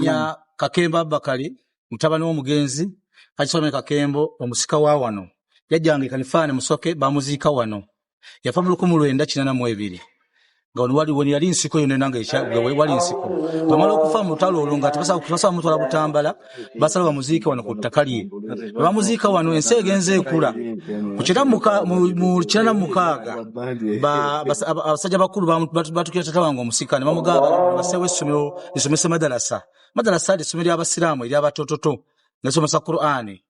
ya Kakemba Bakali mutabani w'omugenzi akisome Kakembo omusika wa wano yajjange kanifane musoke bamuziika wano yafa mu 1982 nga wali woni yali nsiko yone nange ekyagwe wali nsiko bamala okufa mu talo olunga tubasa mutwala Butambala basala bamuziike wano ku ttakali bamuziika wano ensegenze ekula kuchira mu kirana mukaaga abasajja bakulu batukira tata wange omusika ne bamugaba basewe essomero isomese madarasa essomero y'abasiraamu eri abatototo nesomesa Qur'ani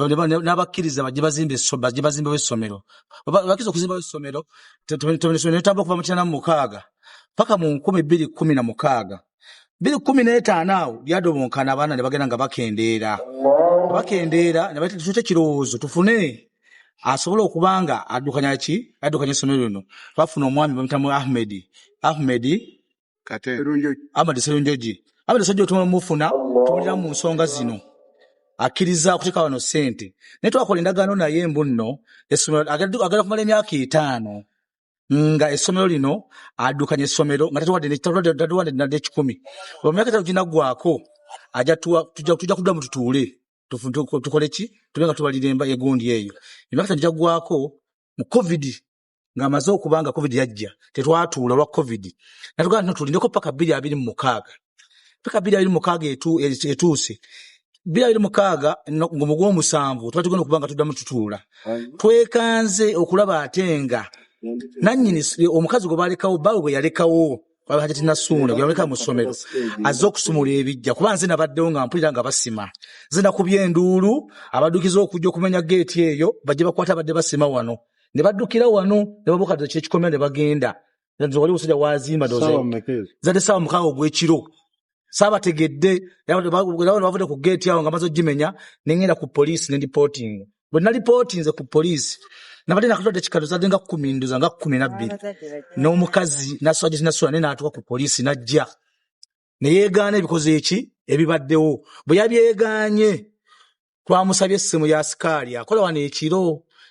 n'abakkiriza bajje bazimbe w'essomero bakiza okuzimba w'essomero netamba okuva mu kirana mu mukaaga paka mu 2016 2015 awo lyadobonkana abaana ne bagenda nga bakendeera ne batute kirowoozo tufune asobola okubanga addukanya essomero lino bafuna omwami bamutamu Ahmed Serunjoji tumufuna tumulira mu nsonga zino akkiriza okutika wano sente naye twakola endagaano naye mbu nno essomero agenda kumala emyaka 5 nga essomero lino addukanya essomero nga tatuwadde nadde 10 mu myaka 3 ginaggwako tujja kudda mu tutuule tukole ki tubenga tubalira egundi eyo emyaka tujjaggwako mu covid nga amaze okubanga covid yajja tetwatuula lwa covid natugamba nno tulindeko paka 2026 paka 2026 etuuse 2026 ngomu gw'omusanvu tugenda okubanga tuddamu tutuula twekanze okulaba atenga nannyini omukazi gwe balekawo bawe bwe yalekawo Hajati Nasuna yaleka mu ssomero azza okusumula ebijja kuba nze nabaddewo nga mpulira nga basima nze nakubye enduulu abadukiza okujja okumenya geeti eyo bajje bakwata badde basima wano ne baddukira wano ne babuka kyekikomera ne bagenda nze wali musajja wazimba zade sawa mukaaga ogw'ekiro saabategedde bavudde ku geeti awo nga maze ogimenya ne ngenda ku poliisi ne reporting bwe nalipotinze ku poliisi nabadde nakatwadde kikado zadde nga 10 nduza nga 12 n'omukazi nasula ne n'atuuka ku poliisi najja ne yeegaana ebikoze eki ebibaddewo bwe yabyegaanye twamusabye essimu ya sikaali akola wano ekiro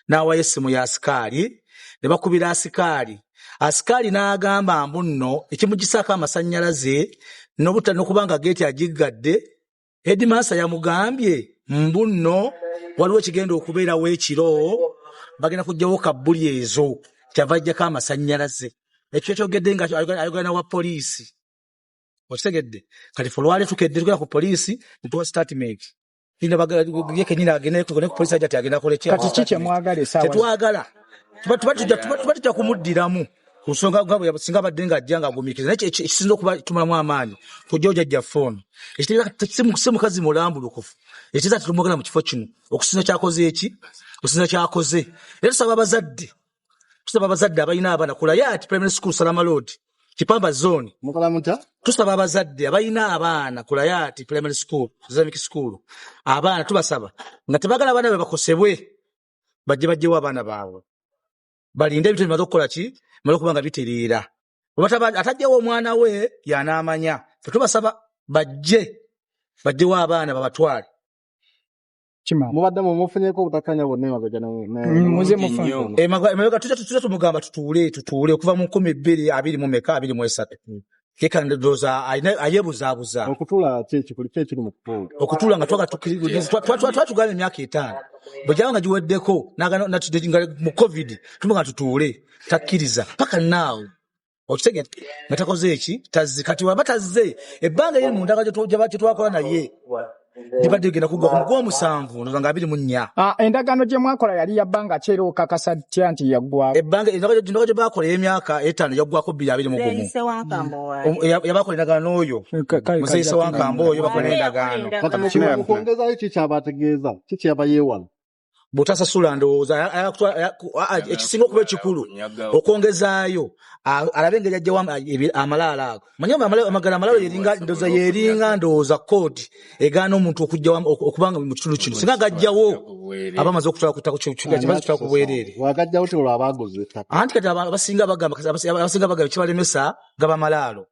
n'awayo essimu ya sikaali ne bakubira asikaali n'agamba mbu nno ekimugisaako amasannyalaze n'okubanga geeti agiggadde Headmaster yamugambye mbu nno waliwo ekigenda okubeerawo ekiro bagenda kujjawo kabbuli ezo kyavajjako amasannyalaze ekyo kyogedde nga ayogana wa poliisi okitegedde kati folwale tukedde tugenda ku poliisi ntuwa statement kenyina agenda ku poliisi ajja agenda koleki kati kiki mwagala esaawa tetwagala tuba tujja kumuddiramu ku nsonga nga singa badde nga ajja nga agumiikiriza naye ekisinza okubatumulamu amaanyi tujja ojjajja foono si mukazi mulambulukufu ekiza tetumwagala mu kifo kino okusinza kyakoze era tusaba abazadde abalina abaana ku Layati Primary School Salama Road Kipamba Zone tusaba abazadde abalina abaana ku Layati Primary School Islamic School abaana tubasaba nga tebagala abaana be bakosebwe bajjewo abaana baabwe balinde ebintu bimaze okukola ki bimaze okuba nga bitereera atajjawo omwana we y'anaamanya tubasaba bajjewo abaana babatwale mubadde mumufunyeko obutakanya bonna muze mufune emabega tujja tumugamba tutuule okuva mu 2023 keka ndoza ayebuzaabuza okutuula kiri mu kutuula okutuula nga twatugala emyaka 5 bwejaba nga giweddeko mu covid tumuga tutuule takkiriza paka naawe okitegete nga takoze eki tazzi kati waba tazze ebbanga lye munda kyetwakola naye dibadde genda kugwa ku gw'omusanvu nga 24 endagaano gye mwakola yali yabbanga kyera okakasa tya nti yaggwako ebbanga endagaano gye bakola emyaka 5 yaggwako 2021 yabakola endagaano oyo Musayise Wankamba oyo bakola endagaano mukwongezayo kikyabategeeza kikyabayeewala butasasula ndowooza ekisinga okuba ekikulu okwongezaayo alabe engeri ajjawo amalaalo ago manye amagala amalaalo yeringa ndowooza kooti egaana omuntu okubanga mu kitundu kino singa gajjawo abamaze okutwala ku bwereere wagajjawo tolwa abaguze anti kati abasinga bagamba kibalemesa gaba malaalo